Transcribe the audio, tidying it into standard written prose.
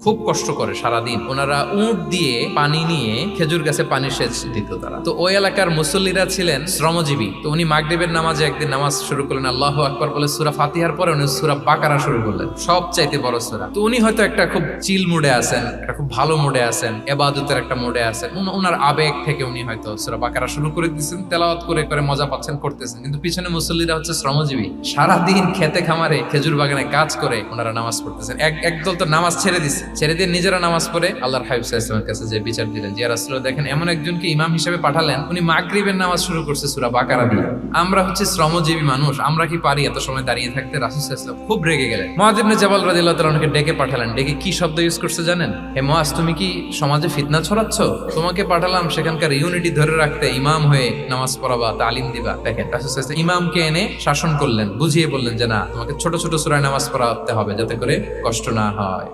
খুব কষ্ট করে সারাদিন। ওনারা উট দিয়ে পানি নিয়ে খেজুর গাছে পানি সেচ দিত তারা। তো ওই এলাকার মুসল্লিরা ছিলেন শ্রমজীবী। তো উনি মাগরিবের নামাজে একদিন নামাজ শুরু করলেন, আল্লাহু আকবার বলে সূরা ফাতিহার পরে উনি সূরা বাকারা শুরু করলেন, সবচাইতে বড় সূরা। তো উনি হয়তো একটা খুব চিল মুডে আছেন, একটা খুব ভালো মুডে আছেন, ইবাদতের একটা মুডে আছেন। ওনার আবেগ থেকে উনি হয়তো সূরা বাকারা শুরু করে দিয়েছেন, তেলাওয়াত করে করে মজা পাচ্ছেন, করতেছেন। কিন্তু পিছনে মুসল্লিরা হচ্ছে শ্রমজীবী, সারাদিন খেতে খামারে খেজুর বাগানে কাজ করে ওনারা নামাজ পড়তেছেন। একদল তো নামাজ ছেড়ে দিচ্ছে, ছেড়ে দিয়ে নিজেরা নামাজ পড়ে আল্লাহর হাবিব সাল্লাল্লাহু আলাইহি ওয়াসাল্লামের কাছে যে বিচার দিলেন, যে রাসূলুল্লাহ দেখেন এমন একজনকে ইমাম হিসেবে পাঠালেন, উনি মাগরিবের নামাজ শুরু করছে সূরা বাকারা দিয়ে। আমরা হচ্ছে শ্রমজীবী মানুষ, আমরা কি পারি এত সময় দাঁড়িয়ে থাকতে? রাসূল সাল্লাল্লাহু আলাইহি ওয়াসাল্লাম খুব রেগে গেলেন। মুআয ইবনে জাবাল রাদিয়াল্লাহু তাআলা ওনাকে ডেকে পাঠালেন। ডেকে কি শব্দ ইউজ করছে জানেন? হে মুআয, তুমি কি সমাজে ফিতনা ছড়াচ্ছ? তোমাকে পাঠালাম সেখানকার ইউনিটি ধরে রাখতে, ইমাম হয়ে নামাজ পড়াবা, তালিম দিবা। দেখেন রাসূল সাল্লাল্লাহু আলাইহি ওয়াসাল্লাম ইমামকে এনে শাসন করলেন, বুঝিয়ে বললেন যে না, তোমাকে ছোট ছোট সূরায় নামাজ পড়াতে হবে যাতে করে কষ্ট না হয়।